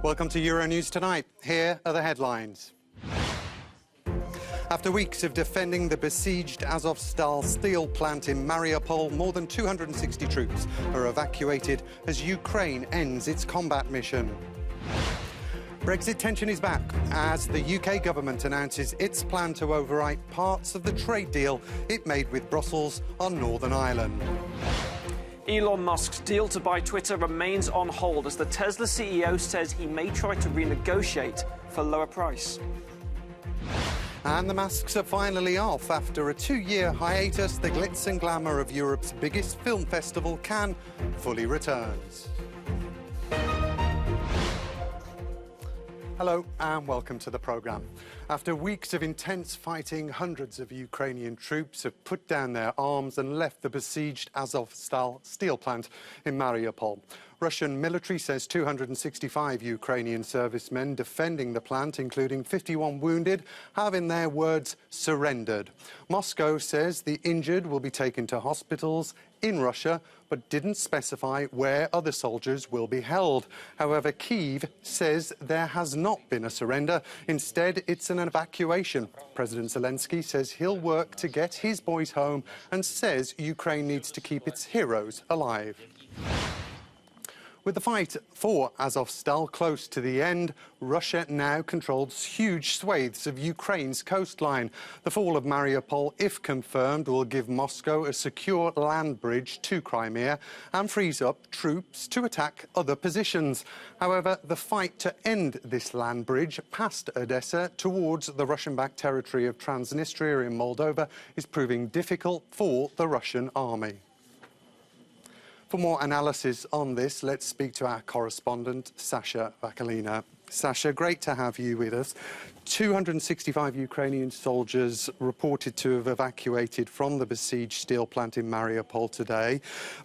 Welcome to Euronews Tonight. Here are the headlines. After weeks of defending the besieged Azovstal steel plant in Mariupol, more than 260 troops are evacuated as Ukraine ends its combat mission. Brexit tension is back as the UK government announces its plan to overwrite parts of the trade deal it made with Brussels on Northern Ireland. Elon Musk's deal to buy Twitter remains on hold as the Tesla CEO says he may try to renegotiate for a lower price. And the masks are finally off. After a 2-year hiatus, the glitz and glamour of Europe's biggest film festival, Cannes, fully returns. Hello and welcome to the programme. After weeks of intense fighting, hundreds of Ukrainian troops have put down their arms and left the besieged Azovstal steel plant in Mariupol. Russian military says 265 Ukrainian servicemen defending the plant, including 51 wounded, have, in their words, surrendered. Moscow says the injured will be taken to hospitals in Russia, but didn't specify where other soldiers will be held. However, Kyiv says there has not been a surrender. Instead, it's an evacuation. President Zelensky says he'll work to get his boys home and says Ukraine needs to keep its heroes alive. With the fight for Azovstal close to the end, Russia now controls huge swathes of Ukraine's coastline. The fall of Mariupol, if confirmed, will give Moscow a secure land bridge to Crimea and frees up troops to attack other positions. However, the fight to end this land bridge past Odessa towards the Russian-backed territory of Transnistria in Moldova is proving difficult for the Russian army. For more analysis on this, let's speak to our correspondent, Sasha Vakalina. Sasha, great to have you with us. 265 Ukrainian soldiers reported to have evacuated from the besieged steel plant in Mariupol today.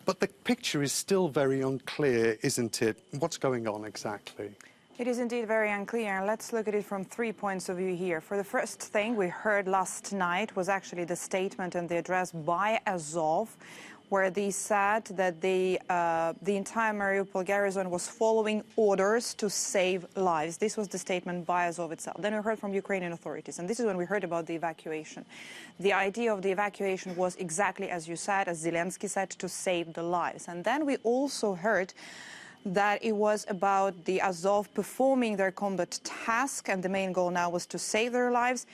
But the picture is still very unclear, isn't it? What's going on exactly? It is indeed very unclear. Let's look at it from 3 points of view here. For the first thing we heard last night was actually the statement and the address by Azov, where they said that the entire Mariupol garrison was following orders to save lives. This was the statement by Azov itself. Then we heard from Ukrainian authorities, and this is when we heard about the evacuation. The idea of the evacuation was exactly as you said, as Zelensky said, to save the lives. And then we also heard that it was about the Azov performing their combat task, and the main goal now was to save their lives.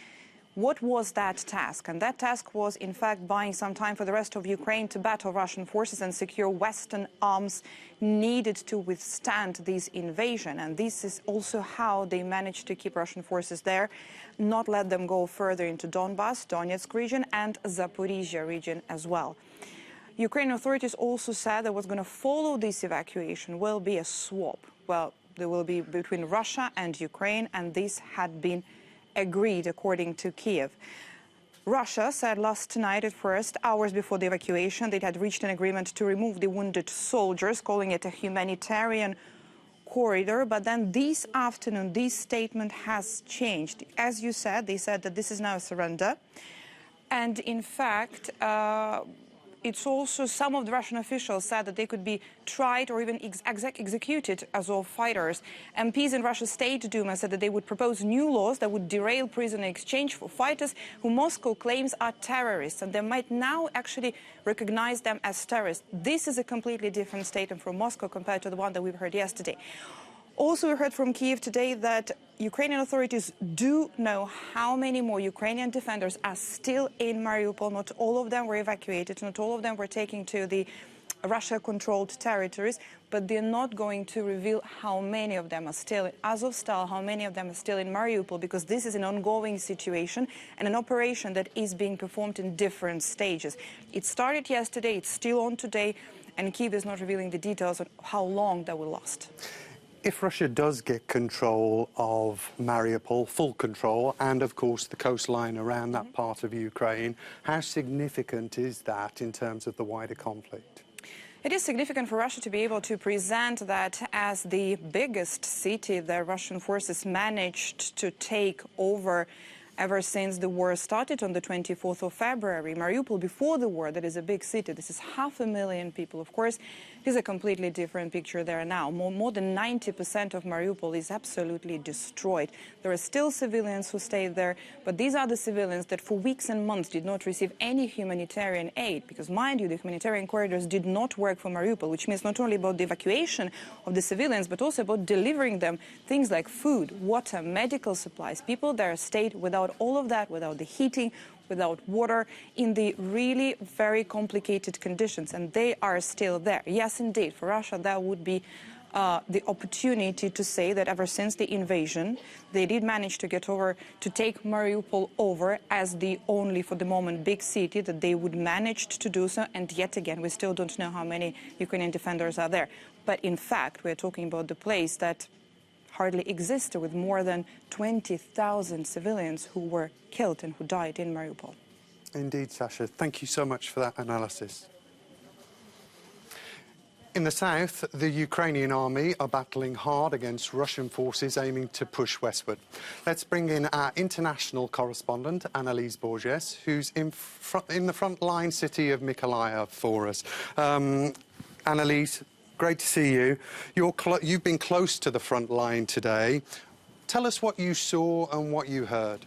What was that task? And that task was, in fact, buying some time for the rest of Ukraine to battle Russian forces and secure Western arms needed to withstand this invasion. And this is also how they managed to keep Russian forces there, not let them go further into Donbass, Donetsk region, and Zaporizhia region as well. Ukrainian authorities also said that what's going to follow this evacuation will be a swap. Well, there will be between Russia and Ukraine, and this had been agreed, according to Kyiv. Russia said last night at first, hours before the evacuation, they had reached an agreement to remove the wounded soldiers, calling it a humanitarian corridor. But then this afternoon, this statement has changed. As you said, they said that this is now a surrender. And in fact, it's also some of the Russian officials said that they could be tried or even executed as all fighters. MPs in Russia's State Duma said that they would propose new laws that would derail prisoner exchange for fighters who Moscow claims are terrorists, and they might now actually recognize them as terrorists. This is a completely different statement from Moscow compared to the one that we've heard yesterday. Also, we heard from Kyiv today that Ukrainian authorities do know how many more Ukrainian defenders are still in Mariupol. Not all of them were evacuated, not all of them were taken to the Russia-controlled territories, but they're not going to reveal how many of them are still in Azovstal, how many of them are still in Mariupol, because this is an ongoing situation and an operation that is being performed in different stages. It started yesterday, it's still on today, and Kyiv is not revealing the details on how long that will last. If Russia does get control of Mariupol, full control, and of course the coastline around that part of Ukraine, how significant is that in terms of the wider conflict? It is significant for Russia to be able to present that as the biggest city that Russian forces managed to take over ever since the war started on the 24th of February. Mariupol, before the war, that is a big city. This is 500,000 people. Of course, it is a completely different picture there now. More than 90% of Mariupol is absolutely destroyed. There are still civilians who stay there, but these are the civilians that for weeks and months did not receive any humanitarian aid, because, mind you, the humanitarian corridors did not work for Mariupol, which means not only about the evacuation of the civilians, but also about delivering them things like food, water, medical supplies. People there stayed without all of that, without the heating, without water, in the really very complicated conditions, and they are still there. Yes, indeed, for Russia that would be the opportunity to say that ever since the invasion, they did manage to get over, to take Mariupol over as the only, for the moment, big city, that they would manage to do so. And yet again, we still don't know how many Ukrainian defenders are there. But in fact, we're talking about the place that hardly existed, with more than 20,000 civilians who were killed and who died in Mariupol. Indeed, Sasha. Thank you so much for that analysis. In the south, the Ukrainian army are battling hard against Russian forces aiming to push westward. Let's bring in our international correspondent, Annalise Borges, who's in the front-line city of Mykolaiv for us. Annalise, great to see you. You've been close to the front line today. Tell us what you saw and what you heard.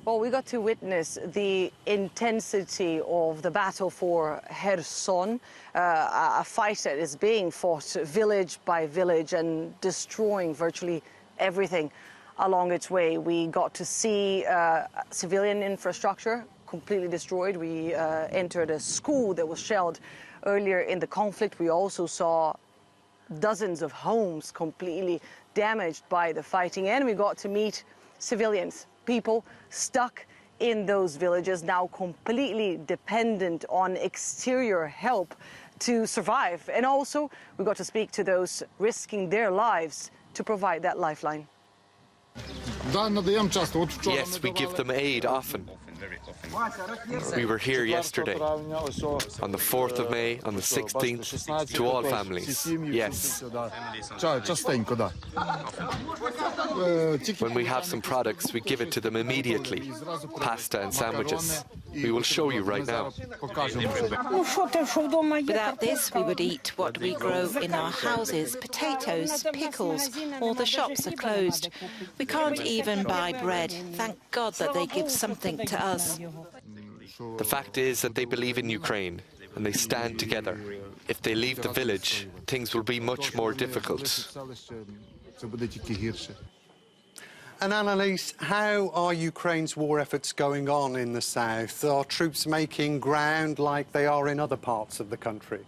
Well, we got to witness the intensity of the battle for Kherson, a fight that is being fought village by village and destroying virtually everything along its way. We got to see civilian infrastructure completely destroyed. We entered a school that was shelled earlier in the conflict. We also saw dozens of homes completely damaged by the fighting, and we got to meet civilians, people stuck in those villages, now completely dependent on exterior help to survive. And also, we got to speak to those risking their lives to provide that lifeline. Yes, we give them aid often. We were here yesterday, on the 4th of May, on the 16th, to all families. Yes. When we have some products, we give it to them immediately. Pasta and sandwiches. We will show you right now. Without this, we would eat what we grow in our houses, potatoes, pickles. All the shops are closed. We can't even buy bread. Thank God that they give something to us. The fact is that they believe in Ukraine and they stand together. If they leave the village, things will be much more difficult. And Annalise, how are Ukraine's war efforts going on in the south? Are troops making ground like they are in other parts of the country?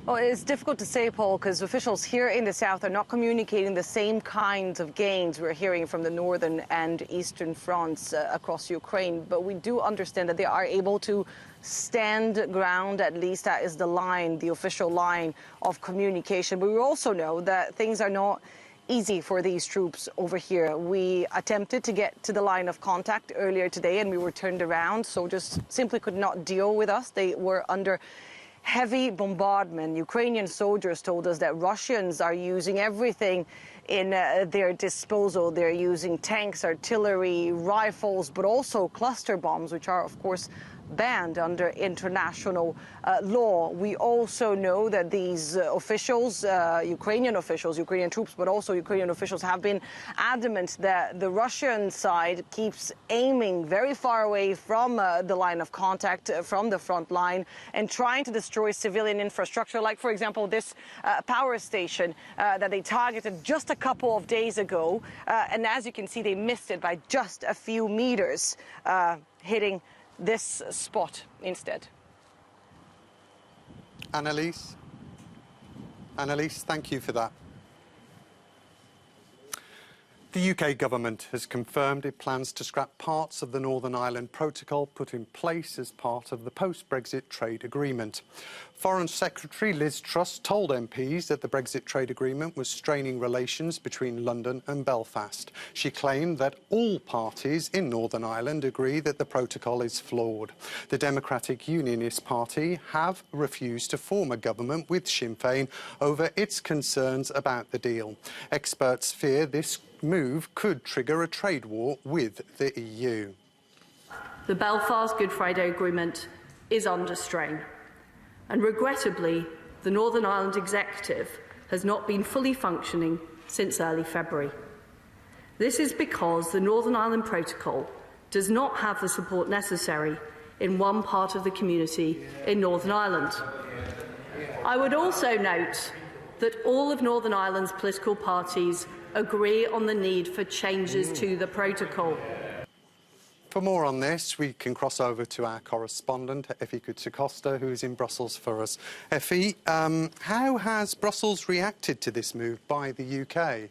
Well, it's difficult to say, Paul, because officials here in the south are not communicating the same kinds of gains we're hearing from the northern and eastern fronts across Ukraine. But we do understand that they are able to stand ground. At least that is the line, the official line of communication. But we also know that things are not easy for these troops over here. We attempted to get to the line of contact earlier today and we were turned around. Soldiers simply could not deal with us. They were under heavy bombardment. Ukrainian soldiers told us that Russians are using everything in their disposal. They're using tanks, artillery, rifles, but also cluster bombs, which are, of course, banned under international law. We also know that these officials, Ukrainian troops, but also Ukrainian officials have been adamant that the Russian side keeps aiming very far away from the line of contact, from the front line, and trying to destroy civilian infrastructure, like, for example, this power station that they targeted just a couple of days ago. And as you can see, they missed it by just a few meters, hitting this spot instead. Annalise, thank you for that. The UK government has confirmed it plans to scrap parts of the Northern Ireland Protocol put in place as part of the post-Brexit trade agreement. Foreign Secretary Liz Truss told MPs that the Brexit trade agreement was straining relations between London and Belfast. She claimed that all parties in Northern Ireland agree that the protocol is flawed. The Democratic Unionist Party have refused to form a government with Sinn Féin over its concerns about the deal. Experts fear this move could trigger a trade war with the EU. The Belfast Good Friday Agreement is under strain, and regrettably, the Northern Ireland Executive has not been fully functioning since early February. This is because the Northern Ireland Protocol does not have the support necessary in one part of the community in Northern Ireland. I would also note that all of Northern Ireland's political parties agree on the need for changes to the protocol. For more on this, we can cross over to our correspondent, Effie Kutsakosta, who is in Brussels for us. Effie, how has Brussels reacted to this move by the UK?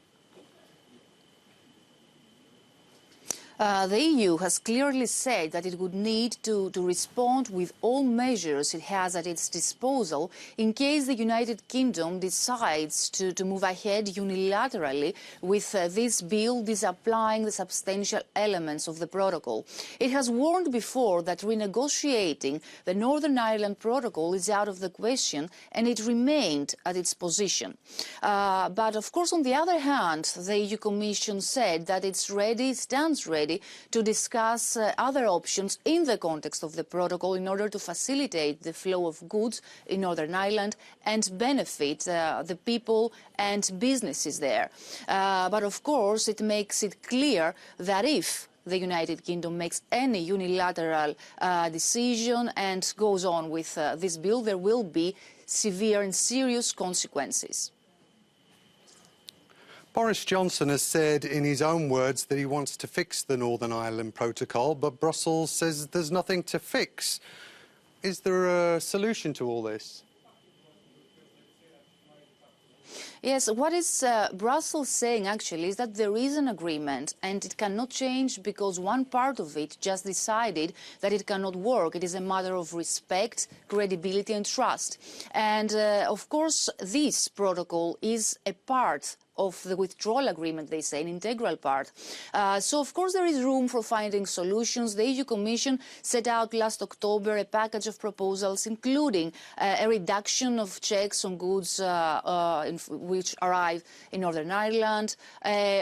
The EU has clearly said that it would need to respond with all measures it has at its disposal in case the United Kingdom decides to move ahead unilaterally with this bill disapplying the substantial elements of the protocol. It has warned before that renegotiating the Northern Ireland Protocol is out of the question, and it remained at its position. But of course, on the other hand, the EU Commission said that it stands ready to discuss other options in the context of the protocol in order to facilitate the flow of goods in Northern Ireland and benefit the people and businesses there. But of course, it makes it clear that if the United Kingdom makes any unilateral decision and goes on with this bill, there will be severe and serious consequences. Boris Johnson has said in his own words that he wants to fix the Northern Ireland Protocol, but Brussels says there's nothing to fix. Is there a solution to all this? Yes, what is Brussels saying actually is that there is an agreement and it cannot change because one part of it just decided that it cannot work. It is a matter of respect, credibility and trust. And of course, this protocol is a part of the withdrawal agreement, they say, an integral part. So, of course, there is room for finding solutions. The EU Commission set out last October a package of proposals, including a reduction of checks on goods which arrive in Northern Ireland,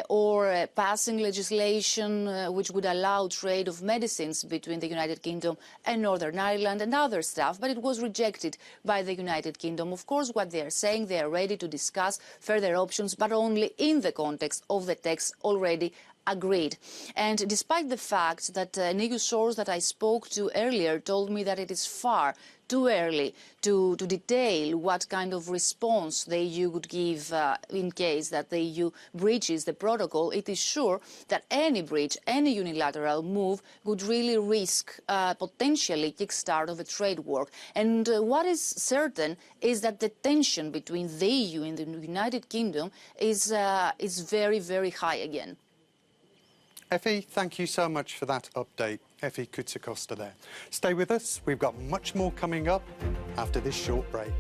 or passing legislation which would allow trade of medicines between the United Kingdom and Northern Ireland and other stuff, but it was rejected by the United Kingdom. Of course, what they are saying, they are ready to discuss further options, but only in the context of the text already agreed. And despite the fact that an EU source that I spoke to earlier told me that it is far too early to detail what kind of response the EU would give in case that the EU breaches the protocol, it is sure that any breach, any unilateral move would really risk potentially kickstart of a trade war. And what is certain is that the tension between the EU and the United Kingdom is very, very high again. Effie, thank you so much for that update. Effie Kutsakosta there. Stay with us. We've got much more coming up after this short break.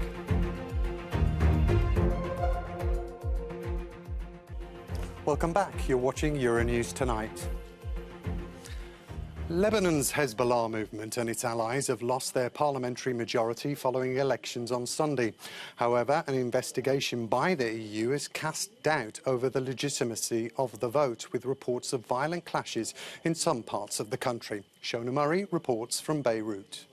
Welcome back. You're watching Euronews Tonight. Lebanon's Hezbollah movement and its allies have lost their parliamentary majority following elections on Sunday. However, an investigation by the EU has cast doubt over the legitimacy of the vote, with reports of violent clashes in some parts of the country. Shona Murray reports from Beirut.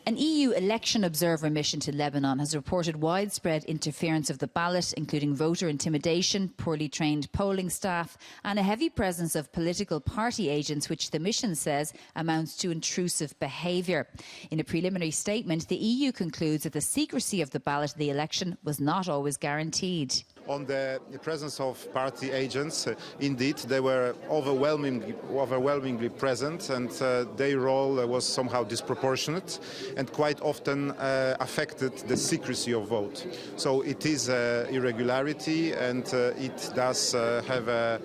An EU election observer mission to Lebanon has reported widespread interference of the ballot, including voter intimidation, poorly trained polling staff and a heavy presence of political party agents, which the mission says amounts to intrusive behaviour. In a preliminary statement, the EU concludes that the secrecy of the ballot in the election was not always guaranteed. On the presence of party agents, indeed, they were overwhelmingly present, and their role was somehow disproportionate and quite often affected the secrecy of vote. So it is irregularity, and it does have a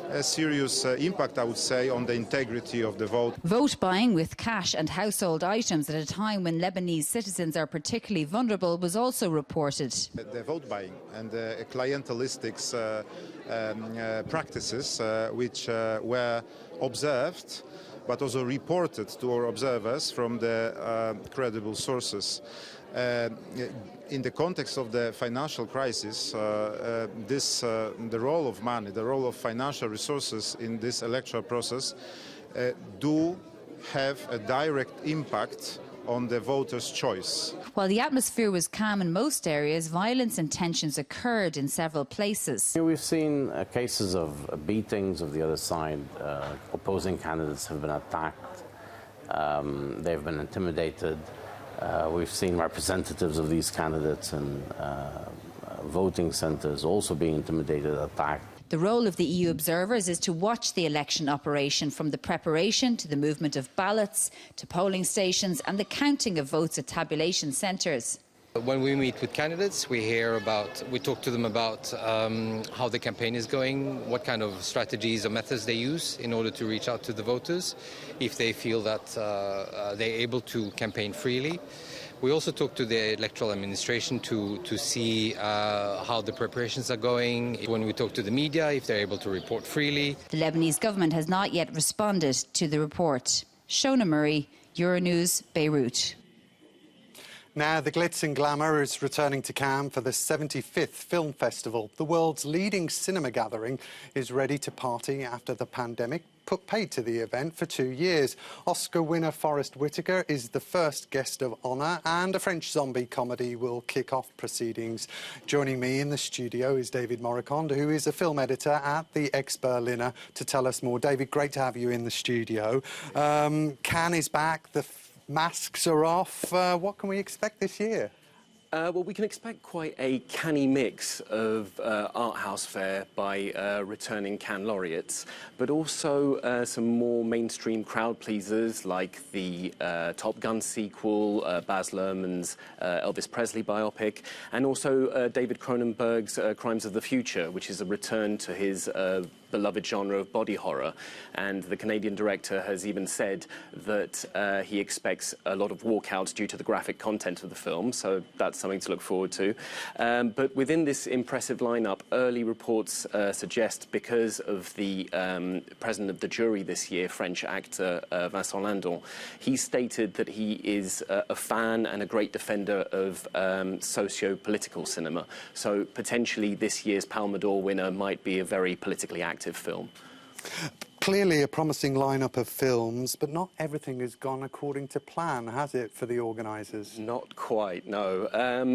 a serious impact, I would say, on the integrity of the vote. Vote buying with cash and household items at a time when Lebanese citizens are particularly vulnerable was also reported. The vote buying and clientelistics practices which were observed but also reported to our observers from the credible sources. In the context of the financial crisis, the role of money, the role of financial resources in this electoral process do have a direct impact on the voters' choice. While the atmosphere was calm in most areas, violence and tensions occurred in several places. We've seen cases of beatings of the other side. Opposing candidates have been attacked. They've been intimidated. We've seen representatives of these candidates in voting centres also being intimidated, attacked. The role of the EU observers is to watch the election operation from the preparation to the movement of ballots, to polling stations and the counting of votes at tabulation centres. When we meet with candidates, we talk to them about how the campaign is going, what kind of strategies or methods they use in order to reach out to the voters, if they feel that they're able to campaign freely. We also talk to the electoral administration to see how the preparations are going. When we talk to the media, if they're able to report freely. The Lebanese government has not yet responded to the report. Shona Murray, Euronews, Beirut. Now, the glitz and glamour is returning to Cannes for the 75th Film Festival. The world's leading cinema gathering is ready to party after the pandemic put paid to the event for 2 years. Oscar winner Forrest Whitaker is the first guest of honour, and a French zombie comedy will kick off proceedings. Joining me in the studio is David Moricond, who is a film editor at the Ex-Berliner, to tell us more. David, great to have you in the studio. Cannes is back. The masks are off. What can we expect this year? Well, we can expect quite a canny mix of art house fare by returning Cannes laureates, but also some more mainstream crowd pleasers like the Top Gun sequel, Baz Luhrmann's Elvis Presley biopic, and also David Cronenberg's Crimes of the Future, which is a return to his beloved genre of body horror. And the Canadian director has even said that he expects a lot of walkouts due to the graphic content of the film, so that's something to look forward to. But within this impressive lineup, early reports suggest, because of the president of the jury this year, French actor Vincent Lindon, he stated that he is a fan and a great defender of socio-political cinema. So potentially this year's Palme d'Or winner might be a very politically active film. Clearly a promising lineup of films, but not everything has gone according to plan, has it, for the organisers? Not quite, no.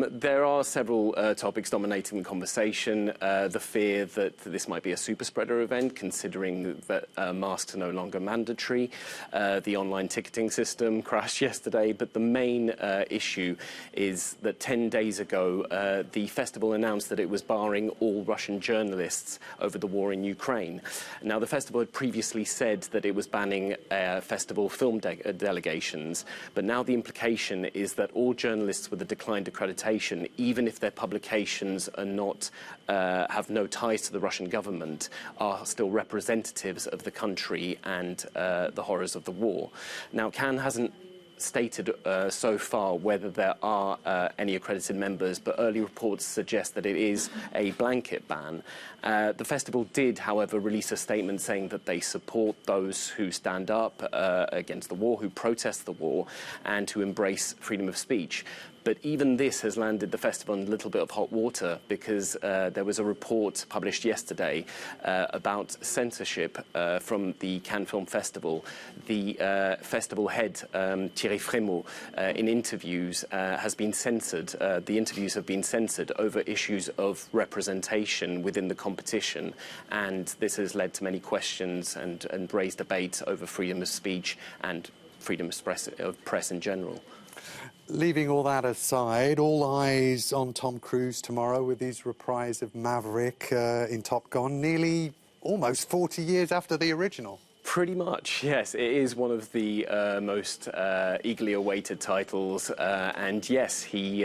There are several topics dominating the conversation. The fear that this might be a super spreader event, considering that masks are no longer mandatory. The online ticketing system crashed yesterday, but the main issue is that 10 days ago, the festival announced that it was barring all Russian journalists over the war in Ukraine. Now, the festival had previously said that it was banning festival film delegations, but now the implication is that all journalists with a declined accreditation, even if their publications are not have no ties to the Russian government, are still representatives of the country and the horrors of the war. Now, Cannes hasn't stated so far whether there are any accredited members, but early reports suggest that it is a blanket ban. The festival did, however, release a statement saying that they support those who stand up against the war, who protest the war, and who embrace freedom of speech. But even this has landed the festival in a little bit of hot water, because there was a report published yesterday about censorship from the Cannes Film Festival. The festival head, Thierry Frémaux, in interviews has been censored. The interviews have been censored over issues of representation within the competition, and this has led to many questions and raised debate over freedom of speech and freedom of press in general. Leaving all that aside, all eyes on Tom Cruise tomorrow with his reprise of Maverick in Top Gun, nearly almost 40 years after the original. Pretty much, yes. It is one of the most eagerly awaited titles, and yes, he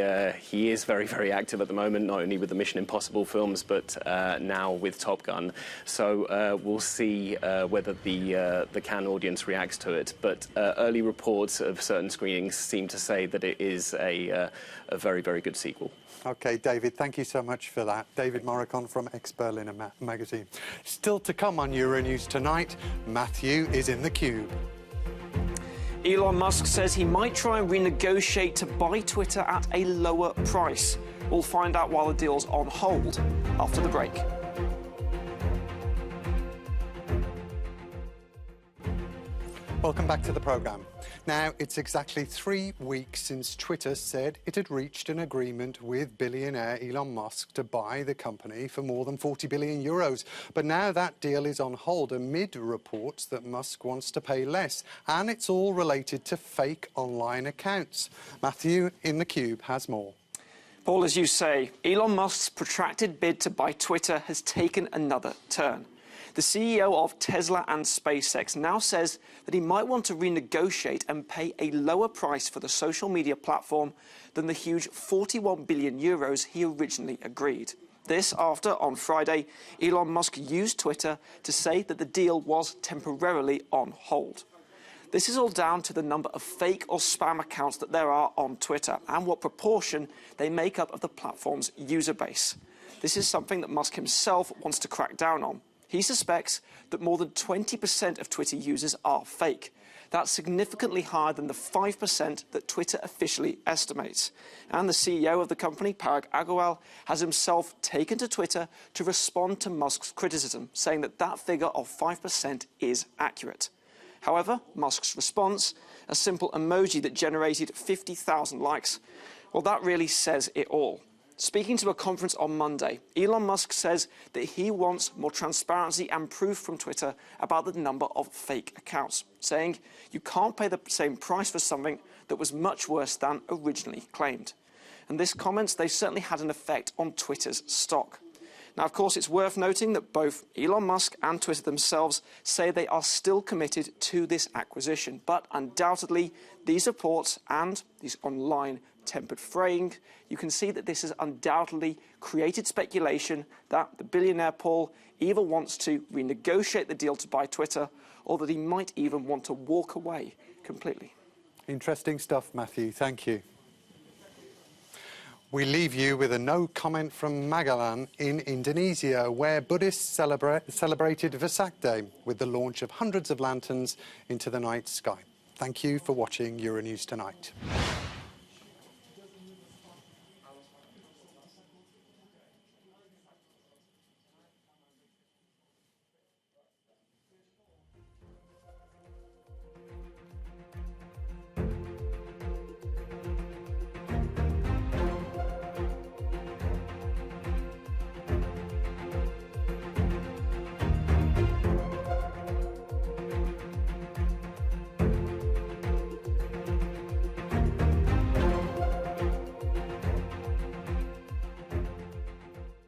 is very, very active at the moment, not only with the Mission Impossible films, but now with Top Gun. So we'll see whether the Cannes audience reacts to it. But early reports of certain screenings seem to say that it is a very, very good sequel. OK, David, thank you so much for that. David Morricon from Ex-Berliner magazine. Still to come on Euronews tonight, Matthew is in the cube. Elon Musk says he might try and renegotiate to buy Twitter at a lower price. We'll find out while the deal's on hold after the break. Welcome back to the programme. Now, it's exactly 3 weeks since Twitter said it had reached an agreement with billionaire Elon Musk to buy the company for more than 40 billion euros. But now that deal is on hold amid reports that Musk wants to pay less. And it's all related to fake online accounts. Matthew in the cube has more. Paul, as you say, Elon Musk's protracted bid to buy Twitter has taken another turn. The CEO of Tesla and SpaceX now says that he might want to renegotiate and pay a lower price for the social media platform than the huge 41 billion euros he originally agreed. This after, on Friday, Elon Musk used Twitter to say that the deal was temporarily on hold. This is all down to the number of fake or spam accounts that there are on Twitter and what proportion they make up of the platform's user base. This is something that Musk himself wants to crack down on. He suspects that more than 20% of Twitter users are fake. That's significantly higher than the 5% that Twitter officially estimates. And the CEO of the company, Parag Agrawal, has himself taken to Twitter to respond to Musk's criticism, saying that that figure of 5% is accurate. However, Musk's response, a simple emoji that generated 50,000 likes, well, that really says it all. Speaking to a conference on Monday, Elon Musk says that he wants more transparency and proof from Twitter about the number of fake accounts, saying you can't pay the same price for something that was much worse than originally claimed. And this comments, they certainly had an effect on Twitter's stock. Now, of course, it's worth noting that both Elon Musk and Twitter themselves say they are still committed to this acquisition. But undoubtedly, these reports and these online tempered fraying, you can see that this has undoubtedly created speculation that the billionaire Paul either wants to renegotiate the deal to buy Twitter or that he might even want to walk away completely. Interesting stuff, Matthew. Thank you. We leave you with a no comment from Magalan in Indonesia, where Buddhists celebrated Vesak Day with the launch of hundreds of lanterns into the night sky. Thank you for watching Euronews Tonight.